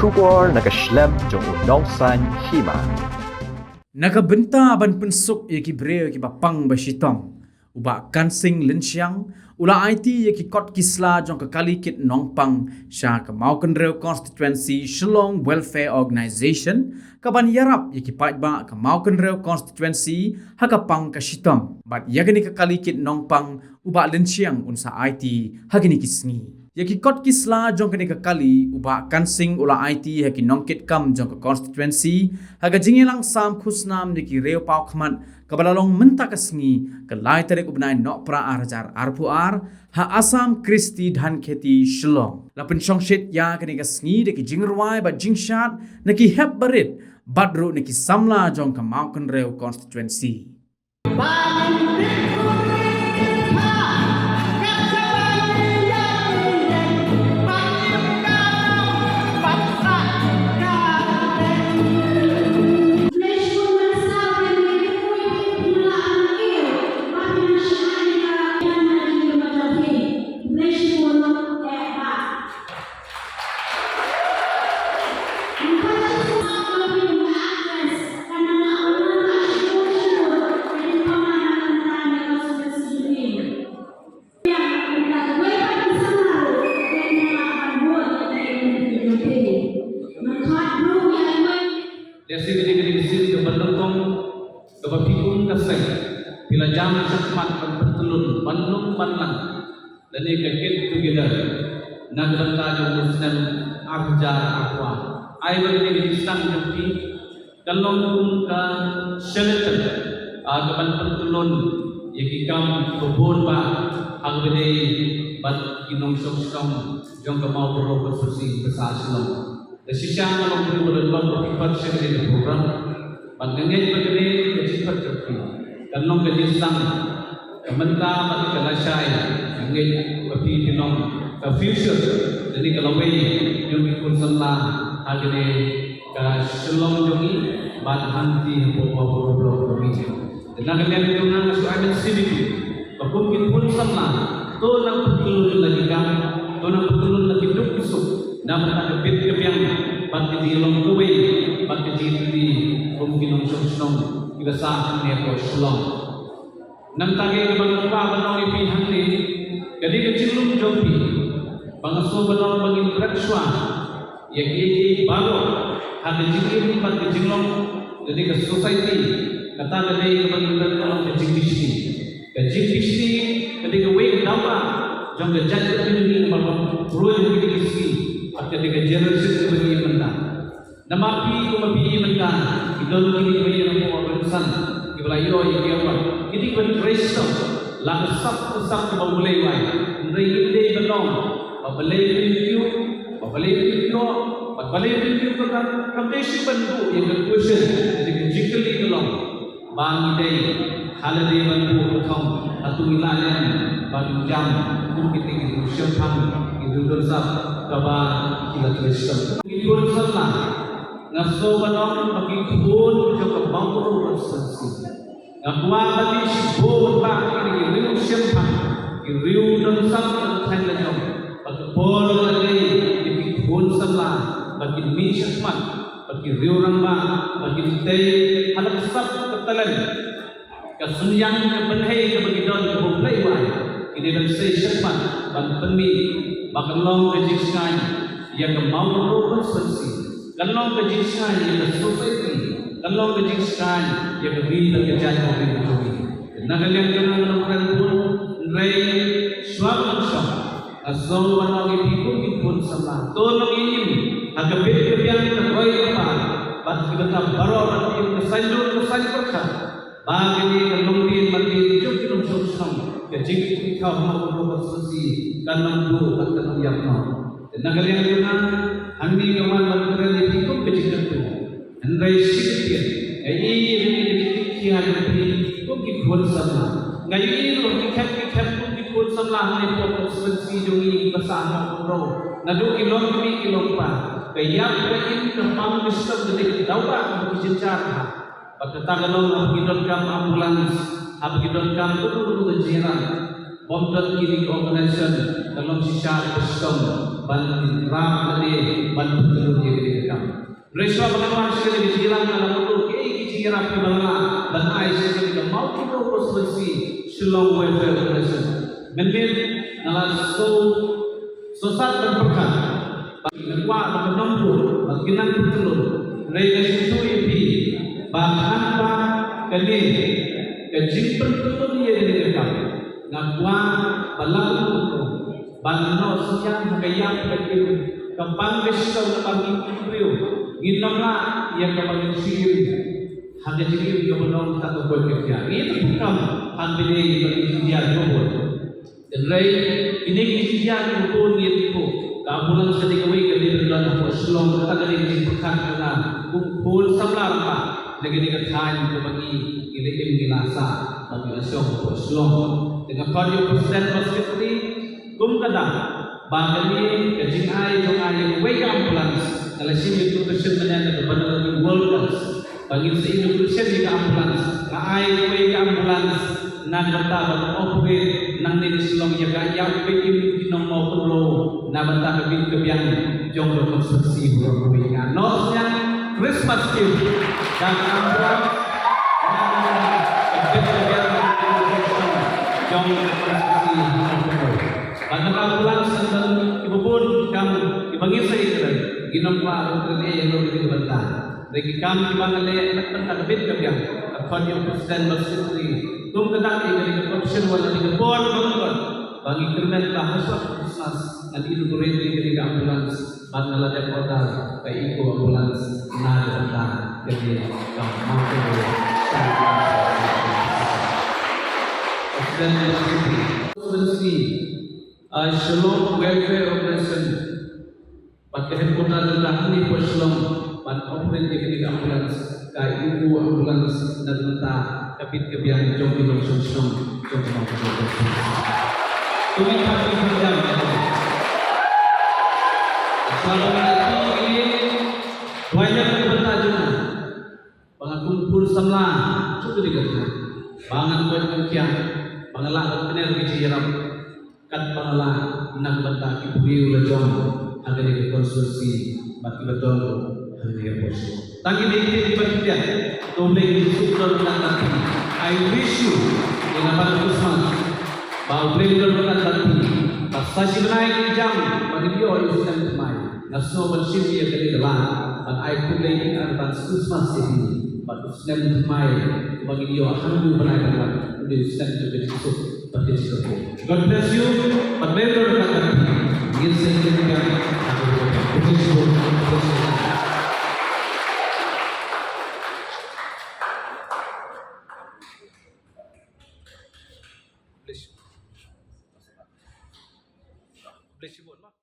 bersyukur nakaslem jong unongsan hima. Nakabenta ban pensuk yaki breo ki bapang basitong. Uba kansing lensyang ula IT yaki kot kisla jong kekali kit nongpang sya ke Mauken Reo Constituency Shillong Welfare Organization kaban yarap yaki paitba ke Mauken Reo Constituency hakapang kasitong. Bat yagani kekali kit nongpang uba lensyang unsa IT hagini kisngi. Yaki kot kisla jong kini kekali uba kansing ula IT haki nongkit kam jong ke constituency haga jingilang sam khusnam niki reo pau khmat kabalalong menta kasngi ke lai tarik ubnai nok pra arajar arpuar ha Asam Kristi Dhan Kheti Shillong lapin songshit ya kini kasngi deki jingerwai ba jingshat niki hep barit badru niki samla jong ke Mauken Reo Constituency. Desi gede-gede ke pendukung ke bapikun kasih bila jam cepat bertelun bandung bandlang dan ini get together nagdang tayo muslim arja aqua ay bagi disang jumpi kalong ka shelter agaban bertelun yaki kam kebun ba agbede bat kinong song jong kamau bro bersusi besar selong. Desisya kalau boleh berbuat sebagai program, pandangan berdiri kejibat terpi, kanong kejisang, kementah mati kelasai, angin bagi dinong ke future, jadi kalau yang ikut selah agne ke selong jongi, bat hanti bawa blok kami. Dan agak yang dengan soal civic, kebukit pun selah, tu nak betul lagi kami, tu nak betul lagi duk besok. Namun ada bit kebiang bagi dilong kuwe bagi di mungkin song kita sah ni apa selong nam tage bang pa banong ipi hangni jadi kecilum jopi bangso banong bangin prakswa yaki bago ada jikin bagi jilong jadi ke society kata dari bangin prakswa ke jingbishi jadi ke wake dawa jong ke jatuh ini bang ruang ini ketika generasi kebiri mentah, namapi kumapi mentah, idol kini kebiri yang mau berusan, kiblayo yang diawal, kini berkresto, lalu sab kebawulai wai, mereka belong, babalai review kan kamdesi bantu yang berkuasa, ketika jikeli belong, bang idai, halade bantu kau, atau ilayan, bagi jam, mungkin tinggi syampan, itu dosa. Kabar kita Kristen. Kibun sana, ngaso banong bagi kibun juga bangkru bersensi. Ngakwa bagi kibun bagi riu siapa, riu dan sang dan lejong. Bagi bol lagi di kibun sana, bagi mismat, bagi riu ramba, bagi teh halak sab ketalan. Kesunyang kebenhai bagi don kebulai wai. Ini dan saya siapa, bantemi. Bakalong kejiskan yang mau berkonsensi, kalong kejiskan yang society, kalong kejiskan yang berilah kejadian yang berjudi. Nagalian yang menemukan pun ray suam suam, asal wanagi pikun pun sama. Tolong ini agak kebiang terbaik apa? Bat kita baru nanti kesanjur perkah. Bagi kalong dia mati cukup suam. Kejik kau mahu berkonsensi kanang du akan yapno. Nagalian yang handi kawan berkeran itu kejik tu. Andai sikit, ini kian lebih kukit pun sama. Ngayi lo kikat kukit pun sama. Hari berkonsensi jongi besar mahu. Nadu kilom demi kilom pa. Kaya kain kepang besar detik dawa berbicara. Pada tagalong abgidon kam ambulans. Abgidon kam betul-betul kejiran. Bomdon kini organization dalam sisa besar ban ram tadi ban betul dia Reswa pengawan sekali di jiran dalam untuk kei jiran kebala dan Aisyah sekali mau kita konstruksi Shillong Welfare Organization. Menmin nalar sosat berpekan bagi kedua bagi nombor bagi nanti telur mereka itu ibi bahkan kali kejimpen telur dia direkam ngakwa balalu bangno siang kayang bagi kembang besar bagi beliau ginamla yang kembang sihir hanya jadi kebenaran tak boleh kerja itu bukan hanya bagi dia nombor dan ini dia pun itu keambulan sedikit kali dalam Islam tak ada yang berkat kena kumpul samlar pak dengan katakan bagi ini gilasa bagi Islam dengan karya presiden masjid ini kumkada bagi kajing ai jong ai wake ambulans kalau sini itu tersebenarnya kepada world bagi Indonesia di ambulans ai wake ambulans nang bata operate nang ni silong ya yang bikin di nomor perlu na bata bin kebiang jong do konstruksi berkuingan nosnya Christmas gift dan ambulans jong konstruksi banyak ambulans dan ibu pun kamu dipanggil saya keren ginom pa untuk yang lebih bata lagi kami dipanggil nak bata bin kebiang akon presiden masjid tum kedak ini option wala di board bangun bagi kernet bahasa Christmas nanti itu berarti ketika ambulans badala ada kota baik itu ambulans nada jadi kamu dan solusi Shalom Welfare Organization pakai headquarter dalam ini Shalom pada operate ketika ambulans kai ibu ambulans dan mata kapit kebiang jom di solusi jom kami kami berjam selamat ini banyak bertajunan pengakumpul semla cukup dikatakan bangan buat kekian pengelah energi jiram kan pengelah nak benta ibu lejong agar dikonstruksi bagi betul hari bos tangi di berkian tolong super nanti I wish you in abad Christmas bau blender nanti pasasi menaik jam bagi dia itu stand by naso bersih dia dari dalam but I put in advance Christmas ini but stand by bagi dia handu menaik di stand juga cukup bagi cukup God bless you but blender nanti ingin saya jadikan Bless you.